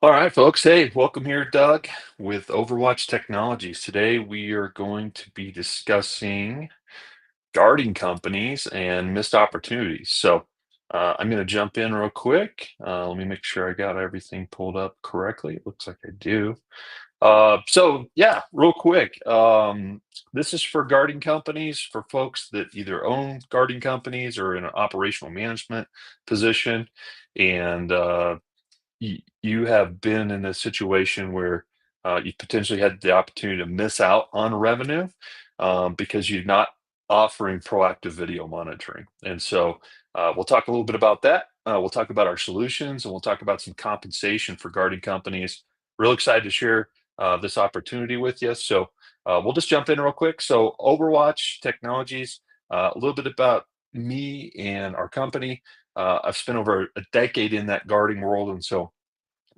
All right, folks. Hey, welcome here, Doug, with Overwatch Technologies. Today, we are going to be discussing guarding companies and missed opportunities. I'm going to jump in real quick. Let me make sure I got everything pulled up correctly. It looks like I do. Yeah, real quick. This is for guarding companies, for folks that either own guarding companies or in an operational management position. And you have been in a situation where you potentially had the opportunity to miss out on revenue because you're not offering proactive video monitoring. We'll talk a little bit about that. We'll talk about our solutions and we'll talk about some compensation for guarding companies. Real excited to share this opportunity with you. We'll just jump in real quick. So, Overwatch Technologies, a little bit about me and our company. I've spent over a decade in that guarding world, and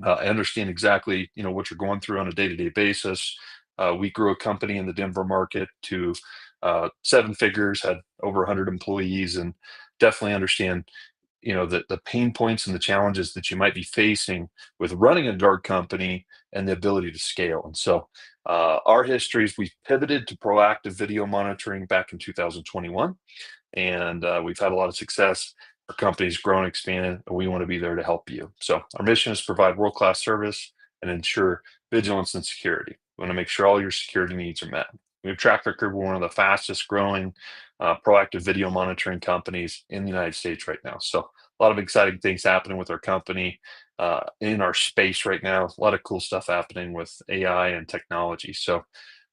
I understand exactly, what you're going through on a day-to-day basis. We grew a company in the Denver market to seven figures, had over 100 employees, and definitely understand, the pain points and the challenges that you might be facing with running a guard company and the ability to scale. Our histories, we pivoted to proactive video monitoring back in 2021, and we've had a lot of success. Our company's grown, expanded, and we want to be there to help you. So our mission is to provide world-class service and ensure vigilance and security. We want to make sure all your security needs are met. We have track record. We're one of the fastest growing proactive video monitoring companies in the United States right now. So a lot of exciting things happening with our company in our space right now. A lot of cool stuff happening with AI and technology. So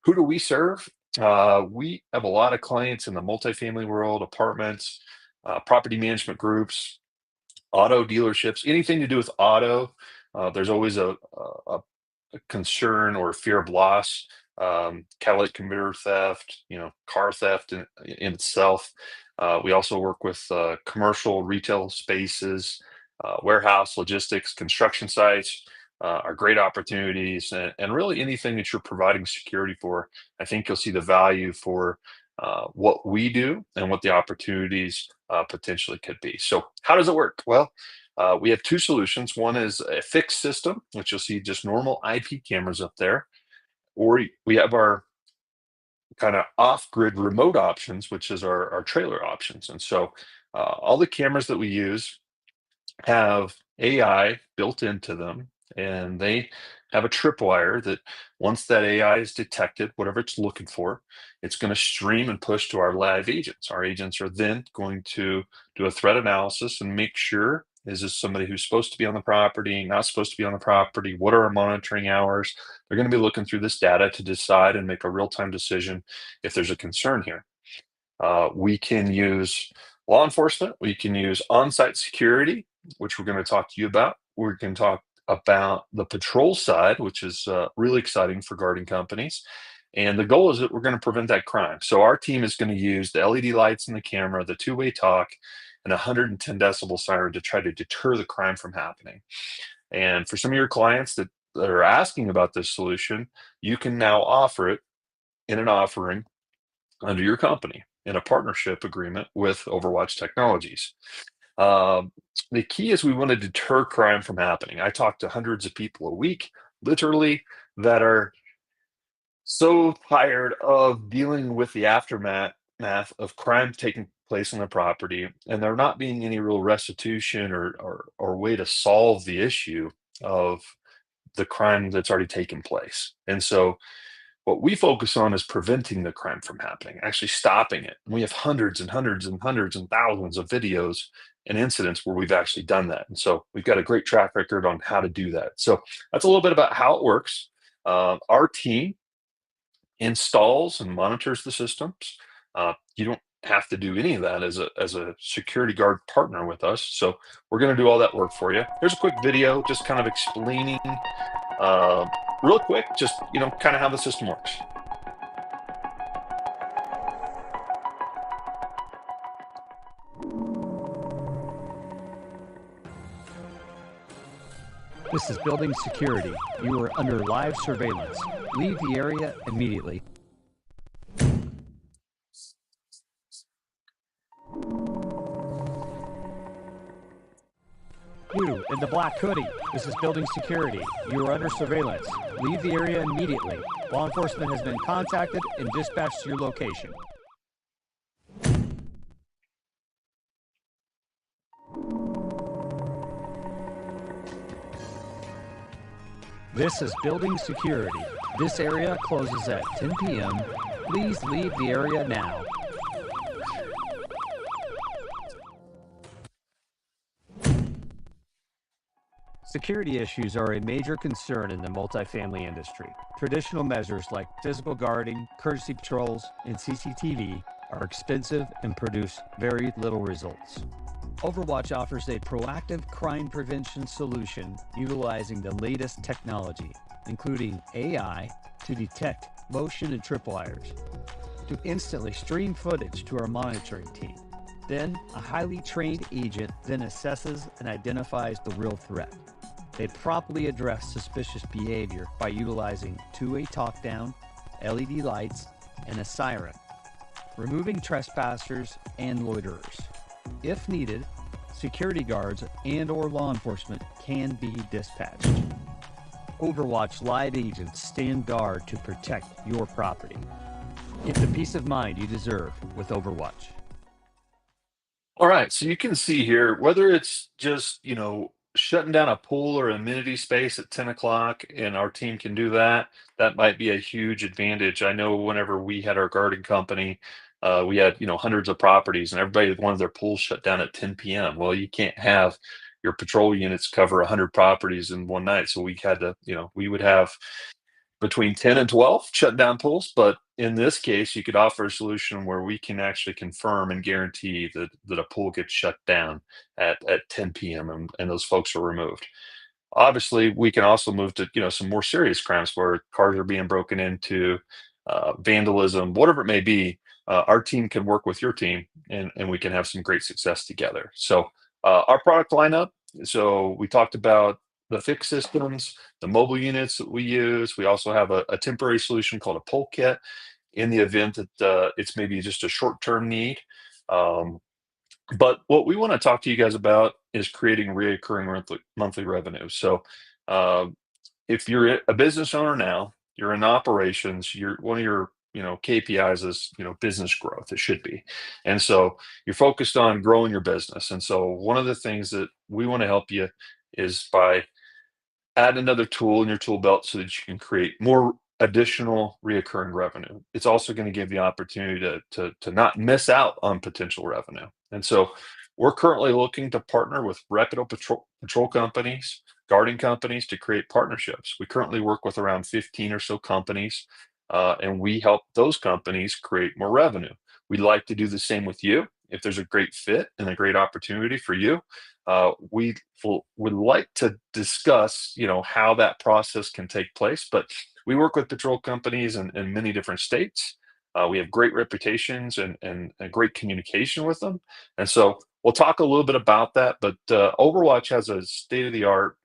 who do we serve? We have a lot of clients in the multifamily world, apartments, property management groups, auto dealerships, anything to do with auto. There's always a concern or fear of loss, catalytic converter theft, car theft in itself. We also work with commercial retail spaces, warehouse, logistics, construction sites. Are great opportunities, and really anything that you're providing security for. I think you'll see the value for what we do and what the opportunities potentially could be. So, how does it work? Well, we have two solutions. One is a fixed system, which you'll see just normal IP cameras up there, or we have our kind of off-grid remote options, which is our trailer options. All the cameras that we use have AI built into them, and they have a tripwire that once that AI is detected, whatever it's looking for, it's going to stream and push to our live agents. Our agents are then going to do a threat analysis and make sure, is this somebody who's supposed to be on the property, not supposed to be on the property? What are our monitoring hours? They're going to be looking through this data to decide and make a real-time decision if there's a concern here. We can use law enforcement, we can use on-site security, which we're going to talk to you about. We can talk about the patrol side, which is really exciting for guarding companies. And the goal is that we're going to prevent that crime. So our team is going to use the LED lights in the camera, the two-way talk, and 110 decibel siren to try to deter the crime from happening. And for some of your clients that are asking about this solution, you can now offer it in an offering under your company in a partnership agreement with Overwatch Technologies. Um, the key is we want to deter crime from happening. I talk to hundreds of people a week, literally, that are so tired of dealing with the aftermath of crime taking place on their property, and there not being any real restitution or way to solve the issue of the crime that's already taken place. What we focus on is preventing the crime from happening, actually stopping it. We have hundreds and hundreds and hundreds and thousands of videos and incidents where we've actually done that. And so we've got a great track record on how to do that. So that's a little bit about how it works. Our team installs and monitors the systems. You don't have to do any of that as a security guard partner with us. So we're going to do all that work for you. Here's a quick video just kind of explaining uh, real quick, just kind of how the system works. This is building security. You are under live surveillance. Leave the area immediately. You in the black hoodie. This is building security. You are under surveillance. Leave the area immediately. Law enforcement has been contacted and dispatched to your location. This is building security. This area closes at 10 p.m. Please leave the area now. Security issues are a major concern in the multifamily industry. Traditional measures like physical guarding, courtesy patrols, and CCTV are expensive and produce very little results. Overwatch offers a proactive crime prevention solution utilizing the latest technology, including AI to detect motion and tripwires, to instantly stream footage to our monitoring team. Then, a highly trained agent then assesses and identifies the real threat. They promptly address suspicious behavior by utilizing two-way talk-down, LED lights, and a siren, removing trespassers and loiterers. If needed, security guards and/or law enforcement can be dispatched. Overwatch live agents stand guard to protect your property. Get the peace of mind you deserve with Overwatch. All right, so you can see here whether it's just, shutting down a pool or amenity space at 10 o'clock, and our team can do that. That might be a huge advantage. I know whenever we had our garden company, we had, hundreds of properties, and everybody wanted their pools shut down at 10 p.m. Well, you can't have your patrol units cover 100 properties in one night. So we had to, we would have between 10 and 12 shut down pools. But in this case, you could offer a solution where we can actually confirm and guarantee that a pool gets shut down at 10 p.m. And those folks are removed. Obviously, we can also move to some more serious crimes where cars are being broken into, vandalism, whatever it may be. Our team can work with your team, and we can have some great success together. So our product lineup. So we talked about the fixed systems, the mobile units that we use. We also have a temporary solution called a pole kit in the event that it's maybe just a short-term need. Um, but what we want to talk to you guys about is creating recurring monthly revenue. So uh, if you're a business owner now, you're in operations, you're one of your KPIs is business growth. It should be, and so you're focused on growing your business. And so one of the things that we want to help you is by add another tool in your tool belt so that you can create more additional reoccurring revenue. It's also going to give the opportunity to not miss out on potential revenue. And so we're currently looking to partner with reputable patrol companies, guarding companies to create partnerships. We currently work with around 15 or so companies, and we help those companies create more revenue. We'd like to do the same with you. If there's a great fit and a great opportunity for you, we would like to discuss, how that process can take place. But we work with patrol companies in many different states. We have great reputations and a great communication with them. And so we'll talk a little bit about that. But Overwatch has a state-of-the-art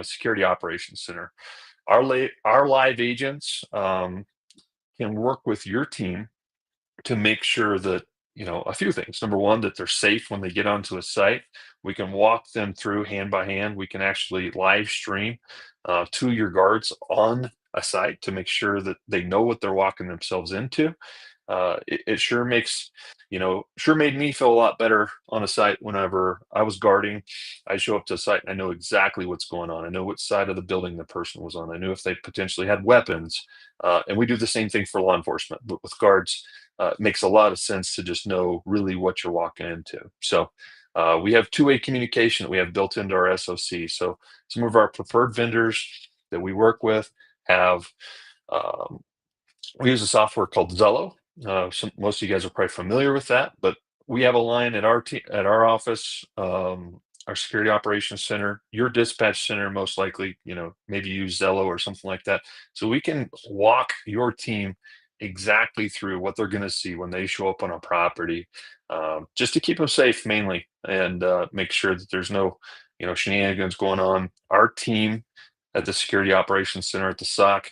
security operations center. Our live agents can work with your team to make sure that a few things. Number one, that they're safe when they get onto a site. We can walk them through hand by hand. We can actually live stream to your guards on a site to make sure that they know what they're walking themselves into. It sure makes, sure made me feel a lot better on a site whenever I was guarding. I show up to a site and I know exactly what's going on. I know which side of the building the person was on. I knew if they potentially had weapons. And we do the same thing for law enforcement, but with guards, it makes a lot of sense to just know really what you're walking into. So we have two-way communication that we have built into our SOC. So some of our preferred vendors that we work with have um, we use a software called Zello. Most of you guys are probably familiar with that, but we have a line at at our office, our security operations center, your dispatch center, most likely, maybe use Zello or something like that. So we can walk your team exactly through what they're going to see when they show up on a property, just to keep them safe mainly, and make sure that there's no, shenanigans going on. Our team at the security operations center at the SOC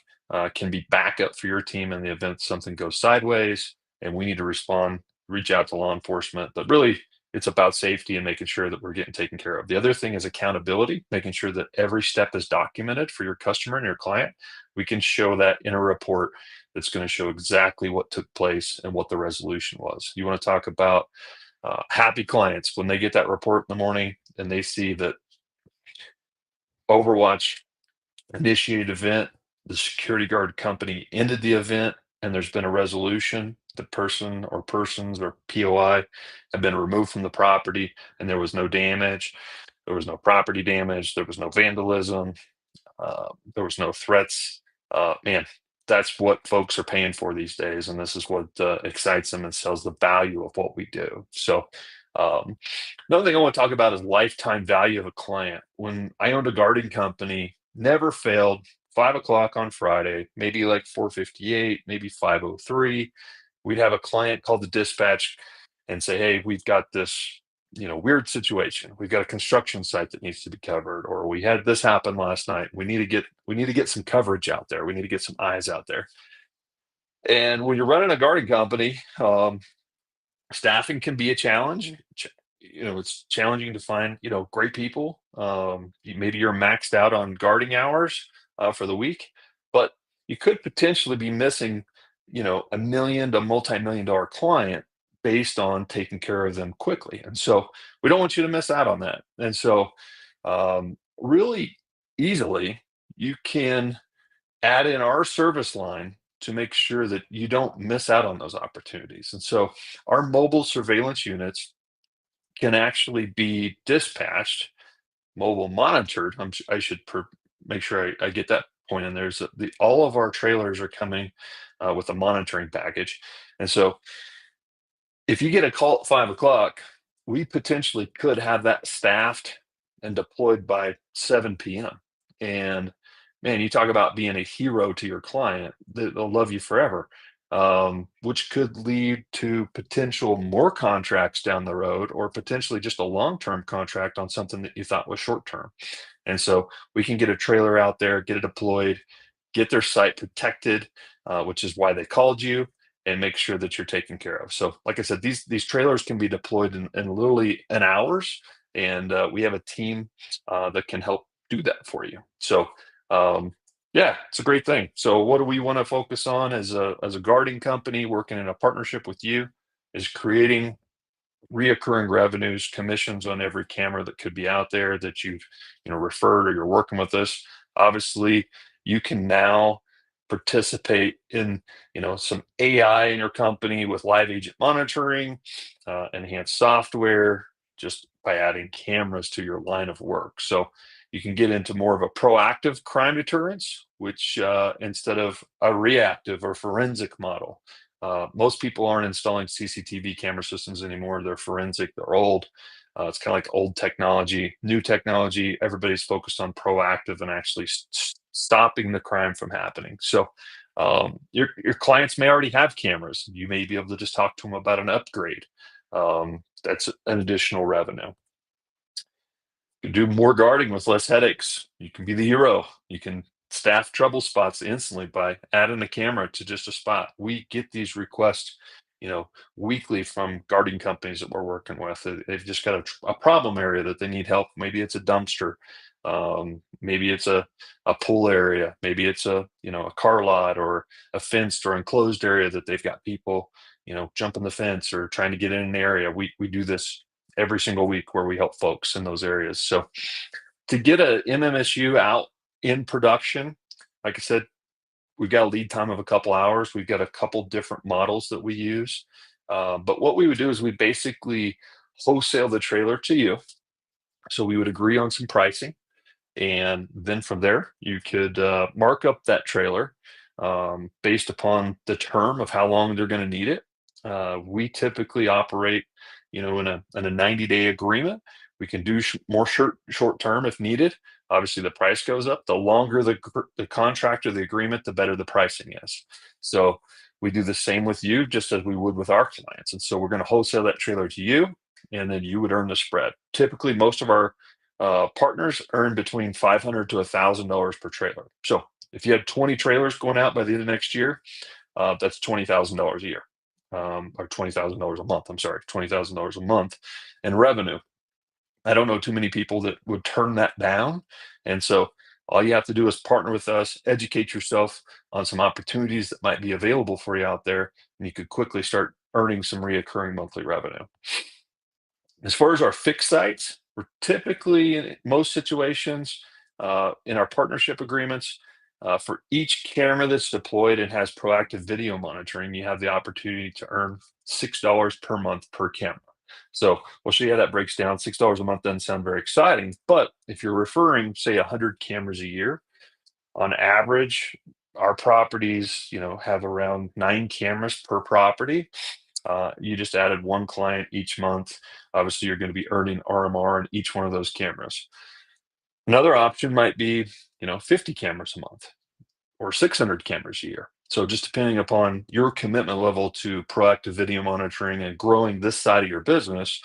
can be backup for your team in the event something goes sideways and we need to respond, reach out to law enforcement. But really, it's about safety and making sure that we're getting taken care of. The other thing is accountability, making sure that every step is documented for your customer and your client. We can show that in a report that's going to show exactly what took place and what the resolution was. You want to talk about happy clients when they get that report in the morning and they see that Overwatch initiated event, the security guard company ended the event, and there's been a resolution. The person or persons or POI have been removed from the property, and there was no damage. There was no property damage. There was no vandalism. There was no threats. Man, that's what folks are paying for these days, and this is what excites them and sells the value of what we do. So, um, another thing I want to talk about is lifetime value of a client. When I owned a guarding company, never failed. 5 o'clock on Friday, maybe like 4:58, maybe 5:03. We'd have a client call the dispatch and say, "Hey, we've got this, weird situation. We've got a construction site that needs to be covered, or we had this happen last night. We need to get some coverage out there. We need to get some eyes out there." And when you're running a guarding company, staffing can be a challenge. It's challenging to find, great people. Maybe you're maxed out on guarding hours for the week, but you could potentially be missing, a million to multi-million dollar client based on taking care of them quickly. And so we don't want you to miss out on that. And so really easily, you can add in our service line to make sure that you don't miss out on those opportunities. And so our mobile surveillance units can actually be dispatched, mobile monitored. I should make sure I get that point in there. Is that all of our trailers are coming with a monitoring package, and so if you get a call at 5 o'clock, we potentially could have that staffed and deployed by 7 p.m. And man, you talk about being a hero to your client, they'll love you forever, which could lead to potential more contracts down the road or potentially just a long term contract on something that you thought was short term. And so we can get a trailer out there, get it deployed, get their site protected, which is why they called you, and make sure that you're taken care of. So, like I said, these trailers can be deployed in literally an hours, and we have a team that can help do that for you. So, yeah, it's a great thing. So, what do we want to focus on as a guarding company working in a partnership with you? Is creating reoccurring revenues, commissions on every camera that could be out there that you've referred or you're working with us. Obviously, you can now participate in some AI in your company with live agent monitoring, enhanced software, just by adding cameras to your line of work. So you can get into more of a proactive crime deterrence, which instead of a reactive or forensic model. Most people aren't installing CCTV camera systems anymore. They're forensic, they're old. It's kind of like old technology, new technology. Everybody's focused on proactive and actually stopping the crime from happening. So your clients may already have cameras. You may be able to just talk to them about an upgrade. That's an additional revenue. You can do more guarding with less headaches. You can be the hero. You can staff trouble spots instantly by adding a camera to just a spot. We get these requests, weekly from guarding companies that we're working with. They've just got a problem area that they need help. Maybe it's a dumpster. Maybe it's a pool area. Maybe it's a car lot or a fenced or enclosed area that they've got people, jumping the fence or trying to get in an area. We do this every single week where we help folks in those areas. So to get a MMSU out in production, like I said, we've got a lead time of a couple hours. We've got a couple different models that we use. But what we would do is we basically wholesale the trailer to you. So we would agree on some pricing. And then from there, you could mark up that trailer based upon the term of how long they're going to need it. We typically operate, in a 90-day agreement. We can do more short term if needed. Obviously, the price goes up. The longer the contract or the agreement, the better the pricing is. So we do the same with you, just as we would with our clients. And so we're going to wholesale that trailer to you, and then you would earn the spread. Typically, most of our partners earn between $500 to $1,000 per trailer. So if you had 20 trailers going out by the end of next year, that's $20,000 a year. or $20,000 a month. I'm sorry, $20,000 a month in revenue. I don't know too many people that would turn that down. And so all you have to do is partner with us, educate yourself on some opportunities that might be available for you out there, and you could quickly start earning some reoccurring monthly revenue. As far as our fixed sites, we're typically in most situations in our partnership agreements. For each camera that's deployed and has proactive video monitoring, you have the opportunity to earn $6 per month per camera. So we'll show you how that breaks down. $6 a month doesn't sound very exciting, but if you're referring, say, 100 cameras a year, on average, our properties, have around 9 cameras per property. You just added one client each month. Obviously, you're going to be earning RMR on each one of those cameras. Another option might be, 50 cameras a month or 600 cameras a year. So just depending upon your commitment level to proactive video monitoring and growing this side of your business,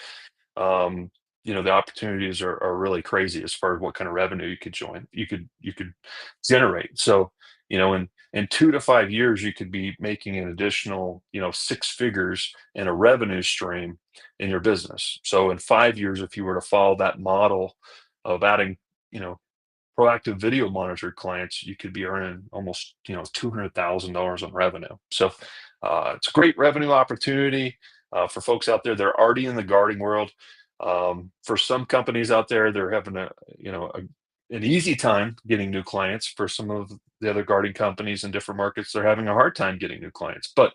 um, the opportunities are really crazy as far as what kind of revenue you could generate. So, in 2 to 5 years, you could be making an additional, 6 figures in a revenue stream in your business. So in 5 years, if you were to follow that model of adding, you know, proactive video monitored clients, you could be earning almost, $200,000 in revenue. So it's a great revenue opportunity for folks out there. They're already in the guarding world. For some companies out there, they're having an easy time getting new clients. For some of the other guarding companies in different markets, they're having a hard time getting new clients. But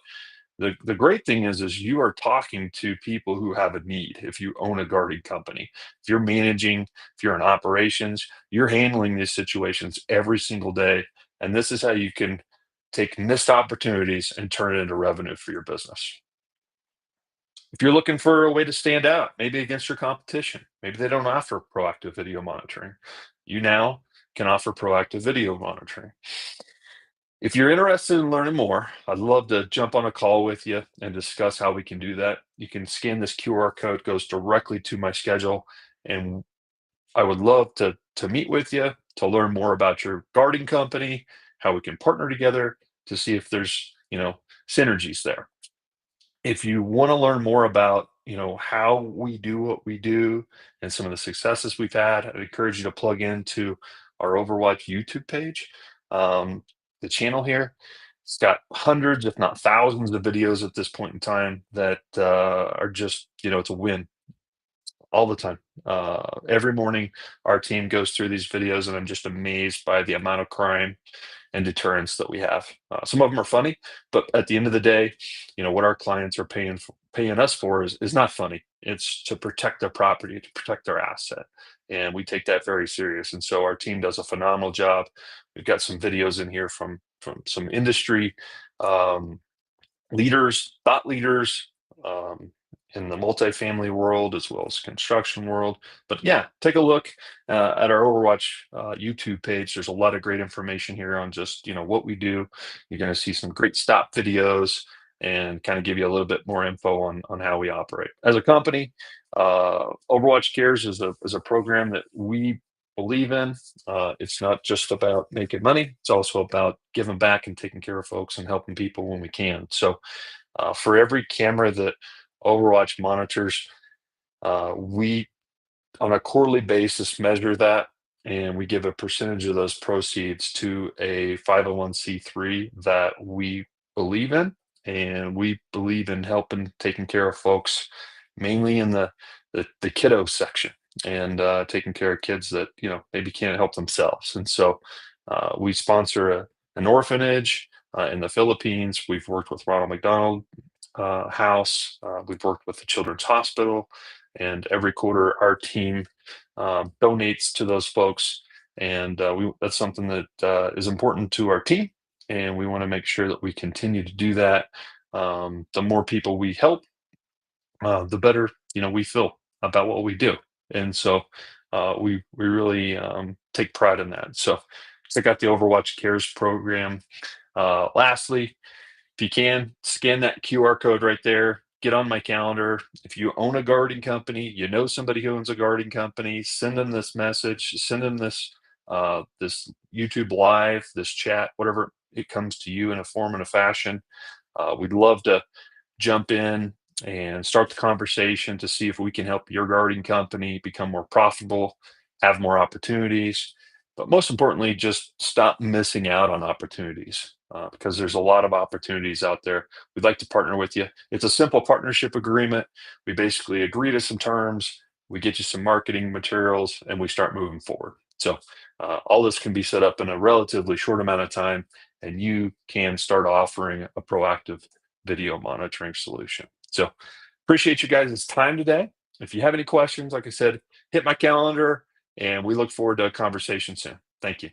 the great thing is you are talking to people who have a need. If you own a guarding company, if you're managing, if you're in operations, you're handling these situations every single day. And this is how you can take missed opportunities and turn it into revenue for your business. If you're looking for a way to stand out, maybe against your competition, maybe they don't offer proactive video monitoring. You now can offer proactive video monitoring. If you're interested in learning more, I'd love to jump on a call with you and discuss how we can do that. You can scan this QR code, goes directly to my schedule, and I would love to meet with you to learn more about your guarding company, how we can partner together to see if there's, synergies there. If you want to learn more about, how we do what we do and some of the successes we've had, I'd encourage you to plug into our Overwatch YouTube page. Um, the channel here, it's got hundreds, if not thousands, of videos at this point in time that are just, it's a win all the time. Every morning, our team goes through these videos, and I'm just amazed by the amount of crime and deterrence that we have. Some of them are funny, but at the end of the day, what our clients are paying us for is not funny. It's to protect their property, to protect their asset, and we take that very serious. And so our team does a phenomenal job. We've got some videos in here from some industry um, leaders, thought leaders, um, in the multifamily world as well as construction world. But yeah, take a look at our Overwatch YouTube page. There's a lot of great information here on just what we do. You're going to see some great stop videos and kind of give you a little bit more info on how we operate as a company. Overwatch Cares is a program that we believe in. It's not just about making money; it's also about giving back and taking care of folks and helping people when we can. So for every camera that Overwatch monitors, we on a quarterly basis measure that, and we give a percentage of those proceeds to a 501(c)(3) that we believe in, and we believe in helping taking care of folks, mainly in the kiddo section, and taking care of kids that maybe can't help themselves. And so we sponsor an orphanage in the Philippines. We've worked with Ronald McDonald House. We've worked with the Children's Hospital, and every quarter our team donates to those folks. And that's something that is important to our team, and we want to make sure that we continue to do that. The more people we help, the better we feel about what we do, and so we really take pride in that. So check out the Overwatch Cares program. Lastly, if you can, scan that QR code right there. Get on my calendar. If you own a guarding company, you know somebody who owns a guarding company, send them this message, send them this YouTube live, this chat, whatever it comes to you in a form and a fashion. We'd love to jump in and start the conversation to see if we can help your guarding company become more profitable, have more opportunities, but most importantly, just stop missing out on opportunities because there's a lot of opportunities out there. We'd like to partner with you. It's a simple partnership agreement. We basically agree to some terms, we get you some marketing materials, and we start moving forward. So, all this can be set up in a relatively short amount of time, and you can start offering a proactive video monitoring solution. So, appreciate you guys' time today. If you have any questions, like I said, hit my calendar, and we look forward to a conversation soon. Thank you.